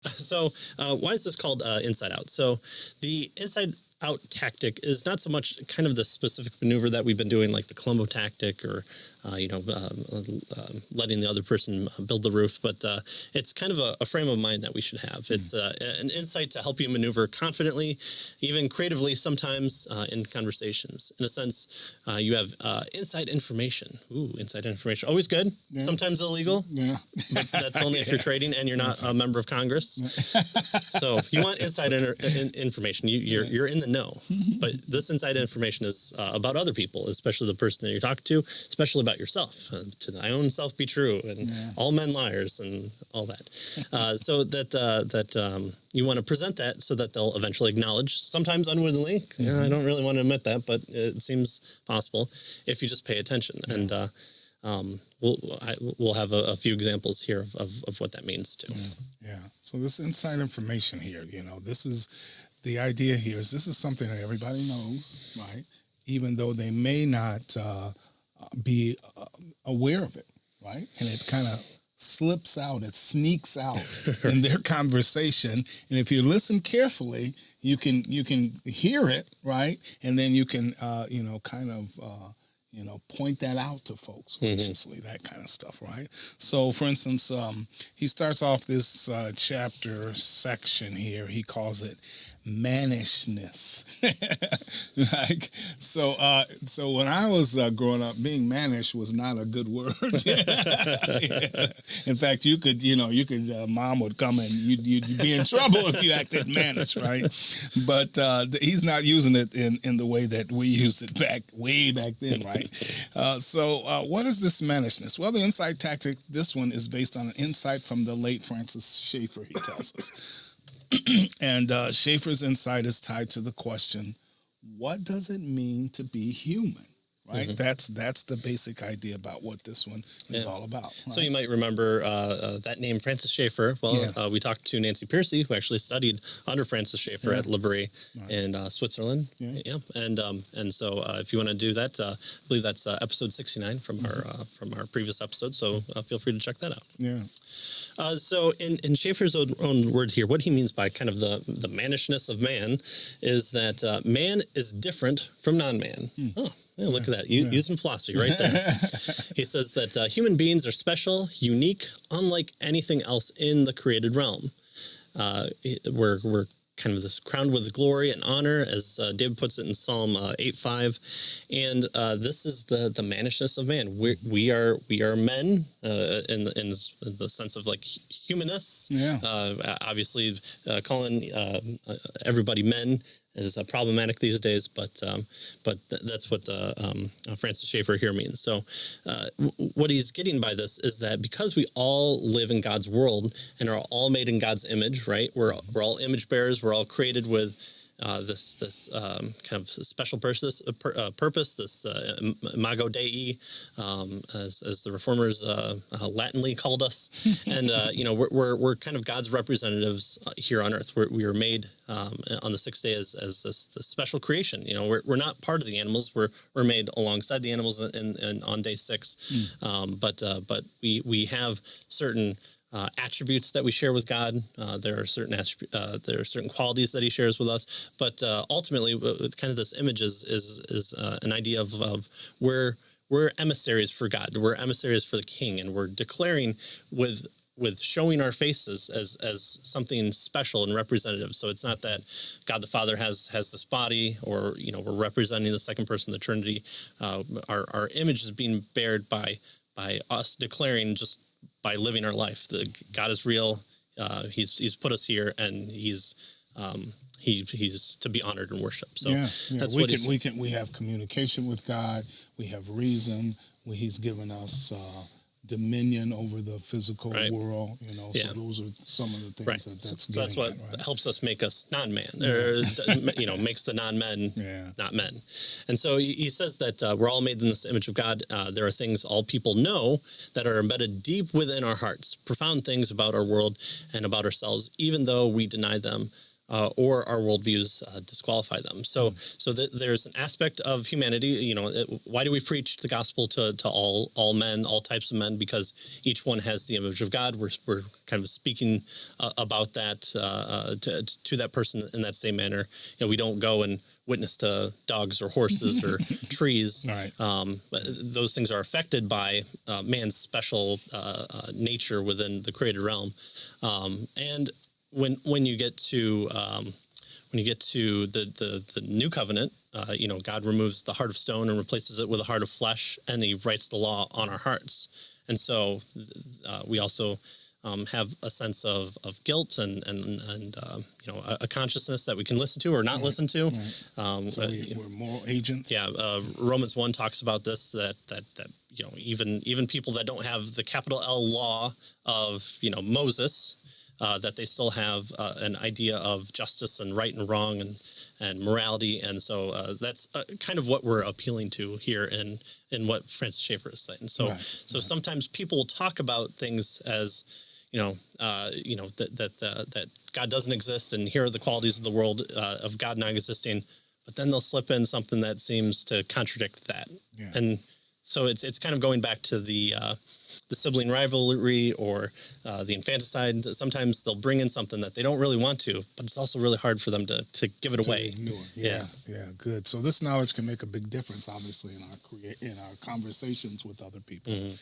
So why is this called inside out? So the inside out tactic is not so much kind of the specific maneuver that we've been doing, like the Columbo tactic or, letting the other person build the roof, but it's kind of a frame of mind that we should have. It's an insight to help you maneuver confidently, even creatively sometimes in conversations. In a sense, you have inside information. Ooh, inside information. Always good, sometimes illegal, but that's only if you're trading and you're not a member of Congress. So you want inside information. You're in the know, but this inside information is about other people, especially the person that you're talking to, especially about yourself. To thy own self be true, and all men liars, and all that. So that you want to present that so that they'll eventually acknowledge, sometimes unwittingly. I don't really want to admit that, but it seems possible if you just pay attention. And we'll have a few examples here of what that means too. So this inside information here, this is. The idea here is this is something that everybody knows, right? Even though they may not be aware of it, right? And it kind of slips out, it sneaks out in their conversation. And if you listen carefully, you can hear it, right? And then you can, point that out to folks graciously, that kind of stuff, right? So, for instance, he starts off this chapter section here. He calls it manishness. So when I was growing up, being mannish was not a good word. In fact, you could mom would come and you'd be in trouble if you acted mannish, right? But he's not using it in the way that we used it way back then, right? So what is this mannishness? Well, the insight tactic, this one is based on an insight from the late Francis Schaeffer, he tells us. And Schaeffer's insight is tied to the question, what does it mean to be human? Right? That's the basic idea about what this one is all about. Right? So you might remember that name, Francis Schaeffer. Well, we talked to Nancy Piercy, who actually studied under Francis Schaeffer at Libri in Switzerland. And so if you want to do that, I believe that's episode 69 from our previous episode. So feel free to check that out. So in Schaeffer's own word here, what he means by kind of the mannishness of man is that man is different from non-man. Yeah, look at that. Using philosophy right there. He says that human beings are special, unique, unlike anything else in the created realm. We're kind of this crowned with glory and honor, as David puts it in Psalm 8:5. And this is the mannishness of man. We are men in the sense of like humanists. Obviously, calling everybody men is problematic these days, but that's what Francis Schaeffer here means. So what he's getting by this is that because we all live in God's world and are all made in God's image, right? We're all image bearers. We're all created with this kind of special purpose, this imago Dei, as the Reformers Latinly called us, and we're kind of God's representatives here on earth. We are made on the sixth day as this special creation. We're not part of the animals. We're made alongside the animals and on day 6, but we have certain attributes that we share with God. There are certain qualities that He shares with us, but ultimately, kind of this image is an idea of we're emissaries for God. We're emissaries for the King, and we're declaring with showing our faces as something special and representative. So it's not that God the Father has this body, or we're representing the second person of the Trinity. Our image is being bared by us declaring just by living our life. God is real. He's put us here, and he's to be honored and worshipped. So that's we have communication with God. We have reason. He's given us dominion over the physical world. So those are some of the things that's what helps us make us non-man, or makes the non-men not men. And so he says that we're all made in this image of God. There are things all people know that are embedded deep within our hearts, profound things about our world and about ourselves, even though we deny them or our worldviews disqualify them. So there's an aspect of humanity. Why do we preach the gospel to all men, all types of men? Because each one has the image of God. We're kind of speaking about that to that person in that same manner. We don't go and witness to dogs or horses or trees. Right. But those things are affected by man's special nature within the created realm. And when you get to the new covenant, God removes the heart of stone and replaces it with a heart of flesh, and He writes the law on our hearts. And so we also have a sense of guilt and a consciousness that we can listen to or not listen to. Right. So we're moral agents. Yeah, Romans 1 talks about this, that even people that don't have the capital L law of Moses, that they still have an idea of justice and right and wrong and morality. And so that's kind of what we're appealing to here in what Francis Schaeffer is saying. So sometimes people will talk about things as, that God doesn't exist, and here are the qualities of the world of God not existing, but then they'll slip in something that seems to contradict that. Yeah. And so it's kind of going back to the sibling rivalry or the infanticide. Sometimes they'll bring in something that they don't really want to, but it's also really hard for them to give it away. Yeah, good. So this knowledge can make a big difference, obviously, in our conversations with other people. Mm-hmm.